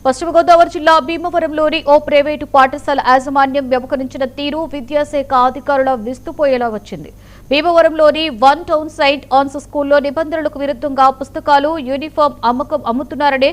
పశ్చిమ గోదావరి జిల్లా భీమవరంలోని ఓ ప్రైవేటు పాఠశాల యాజమాన్యం వ్యవహరించిన తీరు విద్యాశాఖ అధికారుల విస్తుపోయేలా వచ్చింది. భీమవరంలోని వన్ టౌన్ సెయింట్ ఆన్స్ స్కూల్లో నిబంధనలకు విరుద్ధంగా పుస్తకాలు, యూనిఫామ్ అమ్ముతున్నారనే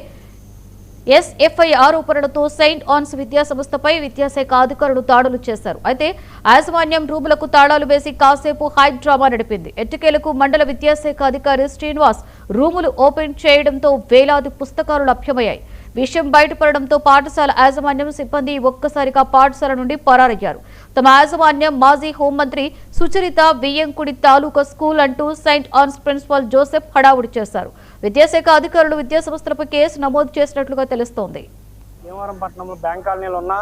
ఎస్ఎఫ్ఐ ఆరోపణలతో సెయింట్ ఆన్స్ విద్యా సంస్థపై విద్యాశాఖ అధికారులు దాడులు చేశారు. అయితే యాజమాన్యం రూములకు తాళాలు వేసి కాసేపు హైట్ డ్రామా నడిపింది. ఎట్టకేలకు మండల విద్యాశాఖ అధికారి శ్రీనివాస్ రూములు ఓపెన్ చేయడంతో వేలాది పుస్తకాలు లభ్యమయ్యాయి. విషయం బయటపడడంతో పాఠశాల యాజమాన్యం సిబ్బంది ఒక్కసారిగా పాఠశాల నుండి పరారయ్యారు. తమ యాజమాన్యం మాజీ హోంమంత్రి సుచరిత బియ్యంకుడి తాలూకా స్కూల్ అంటూ సెయింట్ ఆన్స్ ప్రిన్సిపల్ జోసెఫ్ హడావుడి చేశారు. విద్యాశాఖ అధికారులు విద్యాసంస్థలపై కేసు నమోదు చేసినట్లుగా తెలుస్తోంది. భీమవరం పట్టణంలో బ్యాంక్ కాలనీలో ఉన్న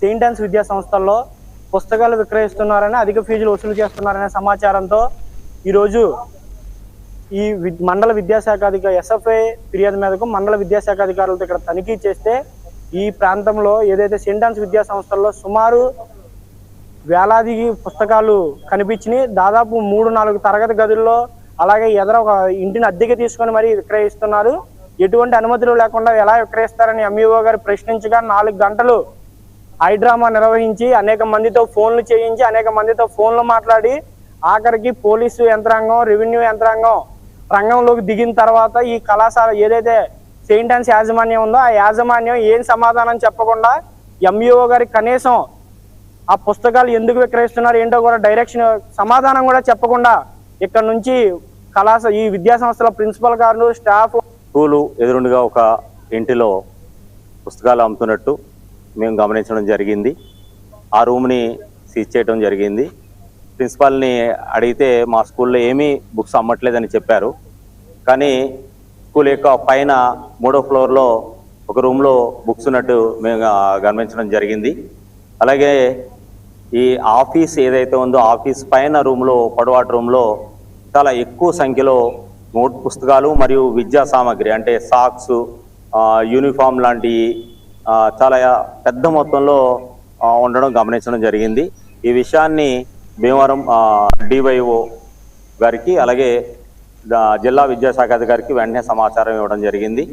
సెయింట్ ఆన్స్ విద్యా సంస్థల్లో పుస్తకాలు విక్రయిస్తున్నారని, అధిక ఫీజులు వసూలు చేస్తున్నారనే సమాచారంతో ఈరోజు ఈ మండల విద్యాశాఖ అధికారి ఎస్ఎఫ్ఐ ఫిర్యాదు మేరకు మండల విద్యాశాఖ అధికారులతో ఇక్కడ తనిఖీ చేస్తే ఈ ప్రాంతంలో ఏదైతే సెయింట్ ఆన్స్ విద్యా సంస్థల్లో సుమారు వేలాది పుస్తకాలు కనిపించినాయి. దాదాపు 3-4 తరగతి గదుల్లో అలాగే ఎదర ఒక ఇంటిని అద్దెకి తీసుకొని మరీ విక్రయిస్తున్నారు. ఎటువంటి అనుమతులు లేకుండా ఎలా విక్రయిస్తారని ఎంఈఓ గారు ప్రశ్నించగా 4 గంటలు హైడ్రామా నిర్వహించి అనేక మందితో ఫోన్లు చేయించి అనేక మందితో ఫోన్లు మాట్లాడి ఆఖరికి పోలీసు యంత్రాంగం, రెవెన్యూ యంత్రాంగం రంగంలోకి దిగిన తర్వాత ఈ కళాశాల ఏదైతే సెయింట్ ఆన్స్ యాజమాన్యం ఉందో ఆ యాజమాన్యం ఏం సమాధానం చెప్పకుండా ఎంఈఓ గారి కనీసం ఆ పుస్తకాలు ఎందుకు విక్రయిస్తున్నారు ఏంటో కూడా డైరెక్షన్ సమాధానం కూడా చెప్పకుండా ఇక్కడ నుంచి ఈ విద్యా సంస్థల ప్రిన్సిపల్ గారు, స్టాఫ్ స్కూలు ఎదురుండగా ఒక ఇంటిలో పుస్తకాలు అమ్ముతున్నట్టు మేము గమనించడం జరిగింది. ఆ రూమ్ని సీజ్ చేయడం జరిగింది. ప్రిన్సిపాల్ని అడిగితే మా స్కూల్లో ఏమీ బుక్స్ అమ్మట్లేదని చెప్పారు. కానీ స్కూల్ యొక్క పైన 3వ ఫ్లోర్లో ఒక రూమ్లో బుక్స్ ఉన్నట్టు మేము గమనించడం జరిగింది. అలాగే ఈ ఆఫీస్ ఏదైతే ఉందో ఆఫీస్ పైన రూమ్లో, పొడవాటి రూమ్లో చాలా ఎక్కువ సంఖ్యలో నోట్ పుస్తకాలు మరియు విద్యా సామాగ్రి అంటే సాక్స్, యూనిఫామ్ లాంటివి చాలా పెద్ద మొత్తంలో ఉండడం గమనించడం జరిగింది. ఈ విషయాన్ని భీమవరం డివైఓ గారికి అలాగే జిల్లా విద్యాశాఖ అధికారికి వెంటనే సమాచారం ఇవ్వడం జరిగింది.